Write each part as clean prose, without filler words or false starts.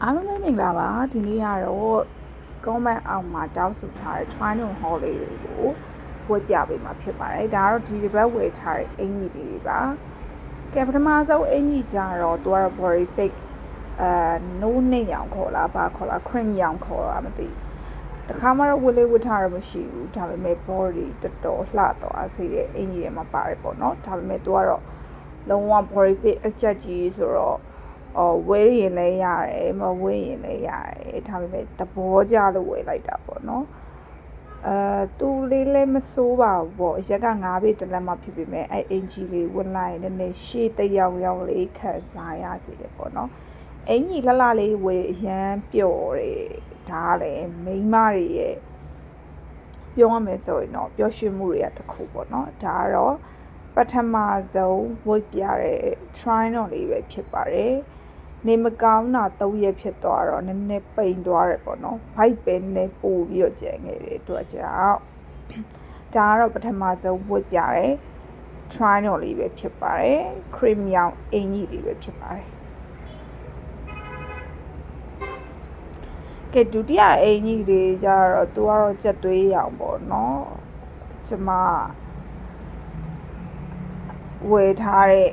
အားလုံးပဲမင်္ဂလာပါဒီနေ့ကတော့ comment အောက်မှာတောင်းဆိုထားတဲ့ try on haul လေးတွေကိုဝတ်ပြပေးမှာဖြစ်ပါတယ်ဒါကတော့ဒီတစ်ပတ်ဝယ်ထားတဲ့အင်ကြီးလေးတွေပါကဲပထမဆုံးအင်ကြီးကြတော့သူကတော့ body fake no နဲ့ရောင်ခေါ်လားဘာခေါ်လား cream ရောင်ခေါ်လားမသိတခါမှတော့ဝတ်လေးဝတ်ထားရမရှိဘူးဒါပေမဲ့ body တော်တော်လှသွားစေတဲ့အင်ကြီးတွေမှာပါတယ်ပေါ့နော်ဒါပေမဲ့သူကတော့လုံးဝ body fake အချက်ကြီးဆိုတော့ဝဲရင်လည်းရတယ်မဝဲရင်လည်းရတယ်ဒါပေမဲ့သဘောကျလို့ဝယ်လိုက်တာပေါ့နော်သူလေးလည်းမစိုးပါဘူးပေါ့ရက်က9ပေတလက်မှဖြစ်ပေမဲ့အဲ့အင်ဂျီလေးဝင်လိုက်နည်းနည်းရှေ့တယောင်လေးခံစားရစေတယ်ပေါ့နော်အင်ကြီးလှလှလေးဝယ်အရန်ပျော်တယ်ဒါလည်းမိန်းမတွေရဲ့ပြောရမယ်ဆိုရင်တော့ပျော်ရွှင်မှုတွေကတစ်ခုပေါ့နော်ဒါကတော့ပထမဆုံးဝတ်ပြတဲ့ try on လေးပဲဖြစ်ပါတယ်နေမကောင်းတာ3ရက်ဖြစ်သွားတော့နည်းနည်းပိန်သွားတယ်ပေါ့နော် bite ပဲနည်းပို့ပြီးတော့ကျန်ခဲ့တယ်အတွက်ကြောင့်ဒါကတော့ပထမဆုံးဝတ်ပြတဲ့ try on လေးပဲဖြစ်ပါတယ် cream ရောင်အင်ကြီးလေးပဲဖြစ်ပါတယ်ကဲဒုတိယအင်ကြီးလေးကျတော့သူကတော့ချက်သွေးရောင်ပေါ့နော်ကျွန်မဝယ်ထားတဲ့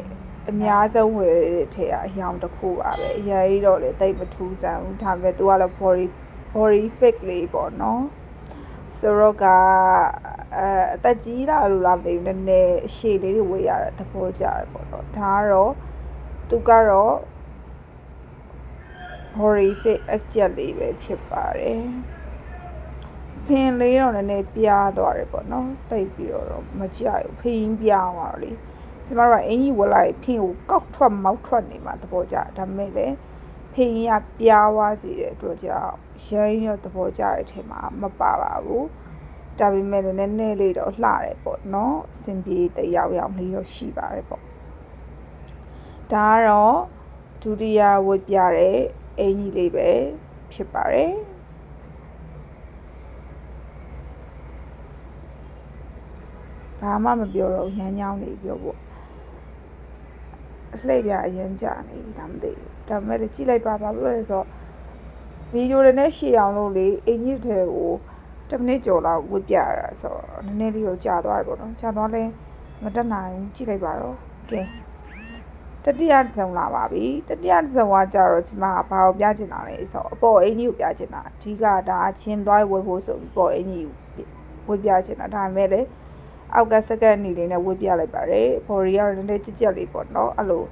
အများဆုံးဝယ်ရတဲ့ထဲကအရောင်တစ်ခုပါပဲအရင်တော့လေတိတ်မထူးဆန်းဘူးဒါပေမဲ့သူကလည်း body fake လေးပေါ့နော်ဆိုတော့ကအသက်ကြီးလာလို့လားမသိဘူးနည်းနည်းအရှည်လေးတွေဝယ်ရတဲ့သဘောကျတယ်ပေါ့နော်ဒါကတော့သူကတော့ body fake အကျက်လေးပဲဖြစ်ပါတယ်ဖင်လေးတော့နည်းနည်းပြားသွားတယ်ပေါ့နော်တိတ်ပြီးတော့မကြိုက်ဘူးဖင်ပြားသွားတော့လေကျမတို့ကအင်ကြီးဝယ်လိုက်ဖင်ကိုကောက်ထွက်မောက်ထွက်နေမှာသဘောကျဒါပေမဲ့လည်းဖင်ကပြားသွားစေတဲ့အတွက်ကြောင့်ရိုင်းရောသဘောကျတဲ့အထင်မှာမပါပါဘူးဒါပေမဲ့လည်းနည်းနည်းလေးတော့လှတယ်ပေါ့နော်စင်ပြေတယောက်လေးတော့ရှိပါတယ်ပေါ့ဒါကတော့ဒုတိယဝတ်ပြတဲ့အင်ကြီးလေးပဲဖြစ်ပါတယ်ဘာမှမပြောတော့ရမ်းညောင်းနေပြောဖို့အလှည့်ပြအရင်ကြာနေပြီဒါမသိဘူးဒါပေမဲ့ကြည့်လိုက်ပါဘာလို့လဲဆိုတော့ဗီဒီယိုတွေနဲ့ရှေ့အောင်လို့လေအင်ကြီးတွေကို10မိနစ်ကျော်လောက်ဝတ်ပြရတာဆိုတော့နည်းနည်းလေးတော့ကြာသွားတယ်ပေါ့နော်ကြာသွားလဲမတက်နိုင်ဘူးကြည့်လိုက်ပါတော့ကဲတတိယဆုံးလာပါပြီတတိယဆုံးကကြတော့ဒီမှာဘာကိုပြချင်တာလဲဆိုတော့အပေါ်အင်ကြီးကိုပြချင်တာအဓိကဒါချင်းသွားဝယ်ဖို့ဆိုပြီးပေါ်အင်ကြီးဝတ်ပြချင်တာဒါပေမဲ့လေအောက်ကစကန်နေလေးနဲ့ဝတ်ပြလိုက်ပါတယ်ဘော်ရီကတော့နည်းနည်းကြက်လေးပေါ့နော်အဲ့လို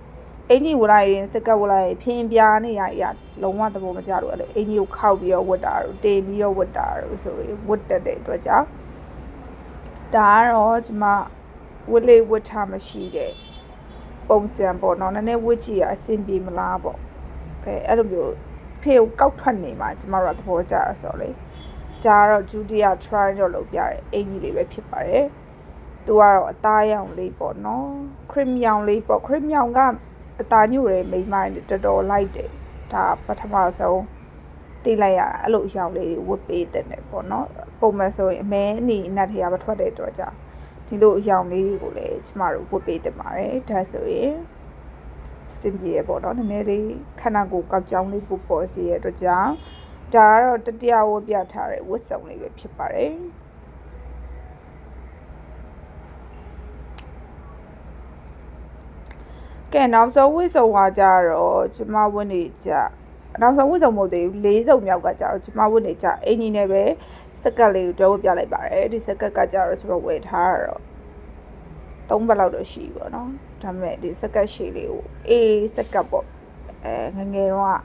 အင်ကြီးဝတ်လိုက်ရင်စကတ်ဝတ်လိုက်ဖင်ပြားနေရလုံးဝသဘောမကျလို့အဲ့လိုအင်ကြီးကိုခောက်ပြီးတော့ဝတ်တာတို့တင်ပြီးတော့ဝတ်တာတို့ဆိုရင်ဝတ်တက်တဲ့အတွက်ကြောင့်ဒါကတော့ဒီမှာဝတ်လေးဝတ်ထားမရှိတဲ့ပုံစံပေါ့နော်နည်းနည်းဝတ်ကြည့်ရအဆင်ပြေမလားပေါ့အဲ့လိုမျိုးဖေကိုကောက်ထွက်နေမှာကျမတို့သဘောကျရဆိုလေဒါကတော့ဒုတိယ try တော့လုပ်ပြတဲ့အင်ကြီးလေးပဲဖြစ်ပါတယ်သူကတော့အသားရောင်လေးပေါ့နော် cream ရောင်လေးပေါ့ cream ရောင်ကအသားညို့တယ်မိန်းမတွေတော်တော်လိုက်တယ်ဒါပထမဆုံးတိလိုက်ရတာအဲ့လိုအရောင်လေးဝတ်ပေးတဲ့နဲ့ပေါ့နော်ပုံမှန်ဆိုရင်အမဲအနီအနက်ထဲကမထွက်တဲ့အတွက်ကြောင့်ဒီလိုအရောင်လေးကိုလည်းကျမတို့ဝတ်ပေးတင်ပါတယ်ဒါဆိုရင်စင်ပြေပေါ့နော်နည်းနည်းလေးခန္ဓာကိုယ်ကောက်ကြောင်းလေးပို့ပေါ်စေရတဲ့အတွက်ကြောင့်ဒါကတော့တတိယဝတ်ပြထားတဲ့ဝတ်စုံလေးပဲဖြစ်ပါတယ်ကဲနောက်ဆုံးဝတ်စုံကကြတော့ကျမဝတ်နေကြနောက်ဆုံးဝတ်စုံမဟုတ်သေးဘူး၄စုံမြောက်ကကြတော့ကျမဝတ်နေကြအင်ကြီးနဲ့ပဲစကတ်လေးကိုတွဲဝတ်ပြလိုက်ပါတယ်ဒီစကတ်ကကြတော့ကျမဝယ်ထားရတော့3ဘက်လောက်တော့ရှိပြီပေါ့နော်ဒါပေမဲ့ဒီစကတ်ရှည်လေးကိုစကတ်ပေါ့ငငယ်တော့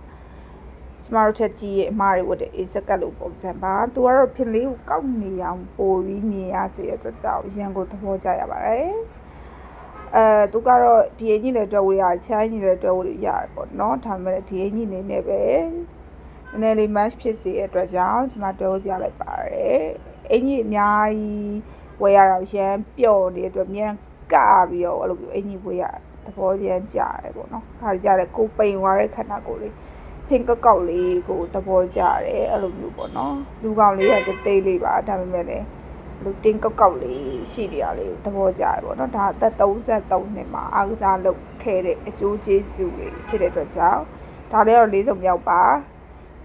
ကျမတို့ထက်ကြီးရဲ့အမားတွေဝတ်တဲ့စကတ်လို့ပုံစံပါသူကတော့ဖင်လေးကိုကောက်နေအောင်ပို့ပြီးမြင်ရစေတဲ့အတွက်ကြောင့်ရန်ကိုသဘောကျရပါတယ်သူကတော့ဒီအင်ကြီးနဲ့တွဲဝေးရတယ်ချမ်းကြီးနဲ့တွဲဝေးရတယ်ပေါ့နော်ဒါပေမဲ့ဒီအင်ကြီးနေနဲ့ပဲနည်းနည်းလေး match ဖြစ်စေတဲ့အတွက်ကြောင့်ကျွန်မတွဲဝေးပြလိုက်ပါတယ်အင်ကြီးအများကြီးဝယ်ရတော့ရမ်းပျော့နေတဲ့အတွက်မြန်ကပြီးတော့အဲ့လိုမျိုးအင်ကြီးဝယ်ရသဘောရမ်းကျတယ်ပေါ့နော်ခါကြတယ်ကိုပိန်သွားတဲ့ခန္ဓာကိုယ်လေးဖင်ကောက်လေးကိုသဘောကျတယ်အဲ့လိုမျိုးပေါ့နော်လူကောင်လေးကတိတ်လေးပါဒါပေမဲ့လည်းလူတင်းကောက်လေးရှိနေရလေးသဘောကျရပေါ့နော်ဒါအသက်33နှစ်မှာအားကစားလုပ်ခဲ့တဲ့အကျိုးကျေးဇူးတွေဖြစ်တဲ့အတွက်ကြောင့်ဒါလည်းတော့၄စုံမြောက်ပါ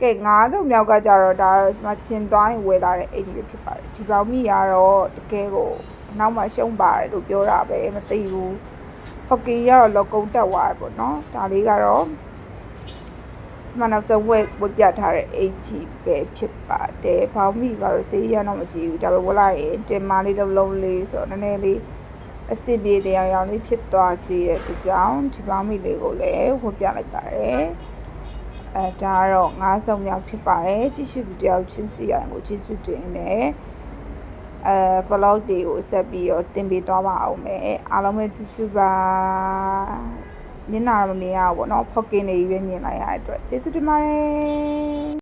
ကဲ9စုံမြောက်ကကြတော့ဒါဒီမှာချင်းသွားရင်ဝယ်လာတဲ့အိမ်ကြီးဖြစ်ပါတယ်ဒီပေါင်းမိကတော့တကယ်ကိုနောက်မှရှုံးပါတယ်လို့ပြောတာပဲမသိဘူးဟော့ကီကတော့လောကုန်းတက်သွားတယ်ပေါ့နော်ဒါလေးကတော့ဒီမှာနောက်ဆုံးဝက်ပြထားတဲ့အိမ်ကြီးပဲဖြစ်ပါတယ်ပေါင်းမိပါတော့ဈေးရတော့မကြည့်ဘူးဒါပဲဝက်လိုက်ရင်တင်မာလေးတစ်လုံးလေးဆိုတော့နည်းနည်းလေးအစစ်ပြေတရားရောင်လေးဖြစ်သွားစေတဲ့တကြောင်ဒီပေါင်းမိလေးကိုလည်းဝက်ပြလိုက်ပါတယ်ဒါကတော့9စုံမြောက်ဖြစ်ပါတယ်ကြည့်ရှုသူတယောက်ချင်းစီရရင်ကိုကျေးဇူးတင်နေvlog တွေကိုဆက်ပြီးတော့တင်ပေးသွားပါအောင်မယ်အားလုံးပဲကျေးဇူးပါမျက်နှာမမြင်ရဘူးပေါ့နော်ဖောက်ကင်းနေပြီပဲမြင်လိုက်ရတဲ့အတွက်ကျေးဇူးတင်ပါတယ်